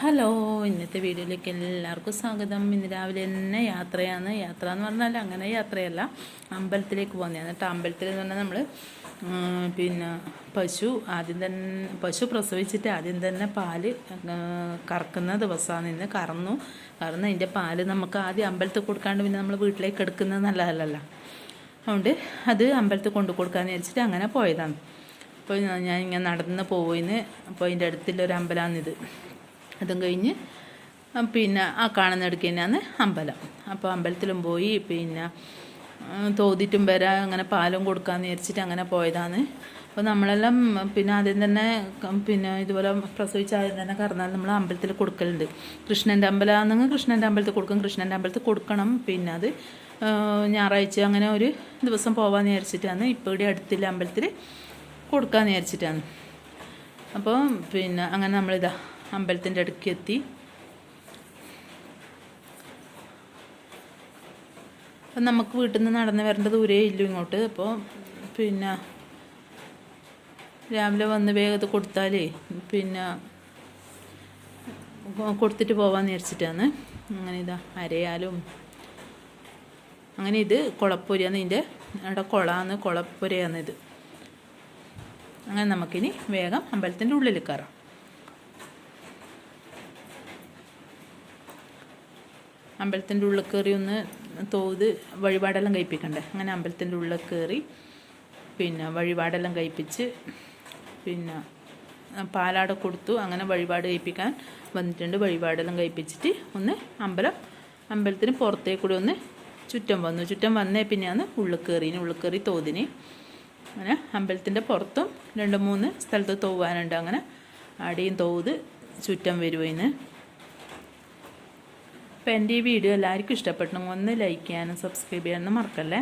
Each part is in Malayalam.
ഹലോ, ഇന്നത്തെ വീഡിയോയിലേക്ക് എല്ലാവർക്കും സ്വാഗതം. ഇന്ന് രാവിലെ തന്നെ യാത്രയാണ്. യാത്ര എന്ന് പറഞ്ഞാൽ അങ്ങനെ യാത്രയല്ല, അമ്പലത്തിലേക്ക് പോകുന്നതാണ് കേട്ടോ. അമ്പലത്തിൽ എന്ന് പറഞ്ഞാൽ നമ്മൾ പശു പ്രസവിച്ചിട്ട് ആദ്യം തന്നെ പാല് കറക്കുന്ന ദിവസമാണ് ഇന്ന്. കറന്ന് അതിൻ്റെ പാല് നമുക്ക് ആദ്യം അമ്പലത്തിൽ കൊടുക്കാണ്ട് പിന്നെ നമ്മൾ വീട്ടിലേക്ക് എടുക്കുന്നത് നല്ലതല്ലല്ലോ. അതുകൊണ്ട് അത് അമ്പലത്തിൽ കൊണ്ടു കൊടുക്കാമെന്ന് വിചാരിച്ചിട്ട് അങ്ങനെ പോയതാണ്. അപ്പോൾ ഞാൻ ഇങ്ങനെ നടന്ന് പോയിന്ന്. അപ്പോൾ അതിൻ്റെ അടുത്തുള്ളൊരു അമ്പലമാണിത്. അതും കഴിഞ്ഞ് ആ കാണുന്നിടയ്ക്ക് തന്നെയാണ് അമ്പലം. അപ്പോൾ അമ്പലത്തിലും പോയി തോതിട്ടും വരാൻ അങ്ങനെ പാലും കൊടുക്കാമെന്ന് വിചാരിച്ചിട്ട് അങ്ങനെ പോയതാണ്. അപ്പോൾ നമ്മളെല്ലാം ആദ്യം തന്നെ ഇതുപോലെ പ്രസവിച്ച ആദ്യം തന്നെ കറന്നാൽ നമ്മൾ അമ്പലത്തിൽ കൊടുക്കലുണ്ട്. കൃഷ്ണൻ്റെ അമ്പലമാണെങ്കിൽ കൃഷ്ണൻ്റെ അമ്പലത്തിൽ കൊടുക്കും. കൃഷ്ണൻ്റെ അമ്പലത്തിൽ കൊടുക്കണം. അത് ഞായറാഴ്ച അങ്ങനെ ഒരു ദിവസം പോകാമെന്ന് വിചാരിച്ചിട്ടാണ്. ഇപ്പോൾ ഇവിടെ അടുത്തുള്ള അമ്പലത്തിൽ കൊടുക്കാമെന്ന് വിചാരിച്ചിട്ടാണ്. അപ്പോൾ അങ്ങനെ നമ്മളിതാ അമ്പലത്തിൻ്റെ അടുക്ക് എത്തി. അപ്പം നമുക്ക് വീട്ടിൽ നിന്ന് നടന്ന് വരേണ്ട ദൂരേ ഇല്ല ഇങ്ങോട്ട്. അപ്പോൾ രാവിലെ വന്ന് വേഗത്ത് കൊടുത്താലേ കൊടുത്തിട്ട് പോകാമെന്ന് വിചാരിച്ചിട്ടാണ്. അങ്ങനെ ഇതാ അരയാലും അങ്ങനെ ഇത് കുളപ്പൊരിയാണ്. ഇതിൻ്റെ അവിടെ കുളപ്പൊരയാണ് ഇത്. അങ്ങനെ നമുക്കിനി വേഗം അമ്പലത്തിൻ്റെ ഉള്ളിൽ കയറാം. അമ്പലത്തിൻ്റെ ഉള്ളിൽ കയറി ഒന്ന് വഴിപാടെല്ലാം കഴിപ്പിക്കണ്ടേ. അങ്ങനെ അമ്പലത്തിൻ്റെ ഉള്ളിൽ കയറി വഴിപാടെല്ലാം കഴിപ്പിച്ച് പാലാട കൊടുത്തു. അങ്ങനെ വഴിപാട് കഴിപ്പിക്കാൻ വന്നിട്ടുണ്ട്. വഴിപാടെല്ലാം കഴിപ്പിച്ചിട്ട് ഒന്ന് അമ്പലത്തിന് പുറത്തേക്ക് കൂടി ഒന്ന് ചുറ്റം വന്നേ പിന്നെയാണ് ഉള്ളിൽ കയറി തോതിന്. അങ്ങനെ അമ്പലത്തിൻ്റെ പുറത്തും 2-3 സ്ഥലത്ത് തോവാനുണ്ട്. അങ്ങനെ അടിയും തോത് ചുറ്റം വരുവതിന്. അപ്പോൾ എൻ്റെ ഈ വീഡിയോ എല്ലാവർക്കും ഇഷ്ടപ്പെടണമെങ്കിൽ ഒന്ന് ലൈക്ക് ചെയ്യാനും സബ്സ്ക്രൈബ് ചെയ്യാനും മറക്കല്ലേ.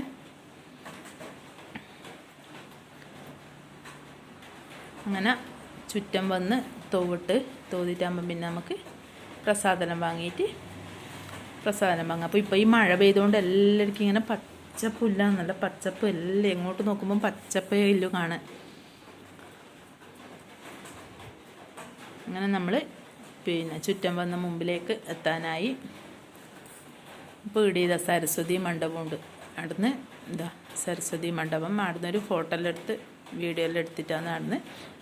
അങ്ങനെ ചുറ്റം വന്ന് തോതിട്ടാകുമ്പം പിന്നെ നമുക്ക് പ്രസാദനം വാങ്ങാം. അപ്പോൾ ഇപ്പോൾ ഈ മഴ പെയ്തുകൊണ്ട് എല്ലാവർക്കും ഇങ്ങനെ പച്ചപ്പുല്ലാണ്, നല്ല പച്ചപ്പ്. എല്ലാം എങ്ങോട്ട് നോക്കുമ്പം പച്ചപ്പേ ഇല്ലു കാണാൻ. അങ്ങനെ നമ്മൾ ചുറ്റം വന്ന മുമ്പിലേക്ക് എത്താനായി. ഇപ്പോൾ ഇവിടെ സരസ്വതി മണ്ഡപമുണ്ട്. അവിടുന്ന് സരസ്വതി മണ്ഡപം. അവിടുന്ന് ഒരു വീഡിയോയെല്ലാം എടുത്തിട്ടാണ് അവിടുന്ന്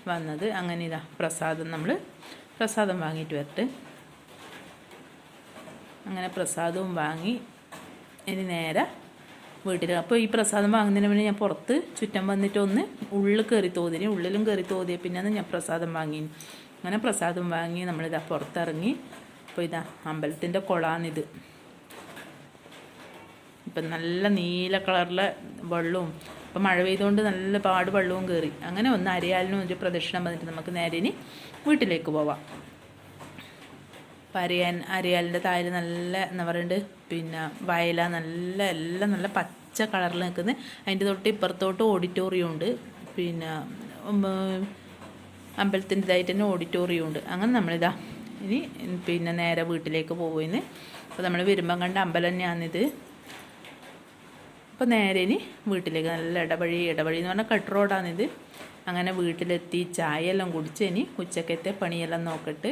വന്നത്. അങ്ങനെ പ്രസാദം വാങ്ങിയിട്ട് വരട്ടെ. അങ്ങനെ പ്രസാദവും വാങ്ങി ഇനി നേരെ വീട്ടിൽ. അപ്പോൾ ഈ പ്രസാദം വാങ്ങുന്നതിന് മുന്നേ ഞാൻ പുറത്ത് ചുറ്റം വന്നിട്ട് ഒന്ന് ഉള്ളിലും കയറി തോതിയ പിന്നെയാണ് ഞാൻ പ്രസാദം വാങ്ങി. അങ്ങനെ പ്രസാദം വാങ്ങി നമ്മളിതാ പുറത്തിറങ്ങി. അപ്പോൾ അമ്പലത്തിൻ്റെ കുളമാണിത്. ഇപ്പം നല്ല നീല കളറിലെ വെള്ളവും, ഇപ്പം മഴ പെയ്തുകൊണ്ട് നല്ല വെള്ളവും കയറി. അങ്ങനെ ഒന്ന് അരയാലിനും ഒരു പ്രദക്ഷിണം വന്നിട്ട് നമുക്ക് നേരെ ഇനി വീട്ടിലേക്ക് പോവാം. അപ്പം അരയാലിൻ്റെ താഴെ നല്ല എന്താ പറയുന്നത് വയല എല്ലാം നല്ല പച്ച കളറിൽ നിൽക്കുന്നത്. അതിൻ്റെ തൊട്ട് ഇപ്പുറത്തോട്ട് ഓഡിറ്റോറിയം ഉണ്ട്. അമ്പലത്തിൻ്റെതായിട്ട് തന്നെ ഓഡിറ്റോറിയം ഉണ്ട്. അങ്ങനെ നമ്മളിതാ ഇനി നേരെ വീട്ടിലേക്ക് പോകുന്നു. അപ്പോൾ നമ്മൾ വരുമ്പം കണ്ട അമ്പലം തന്നെയാണിത്. അപ്പോൾ നേരെ ഇനി വീട്ടിലേക്ക് നല്ല ഇടവഴി എന്ന് പറഞ്ഞാൽ കട്ട് റോഡാണിത്. അങ്ങനെ വീട്ടിലെത്തി ചായ എല്ലാം കുടിച്ച് ഇനി ഉച്ചക്കത്തെ പണിയെല്ലാം നോക്കിയിട്ട്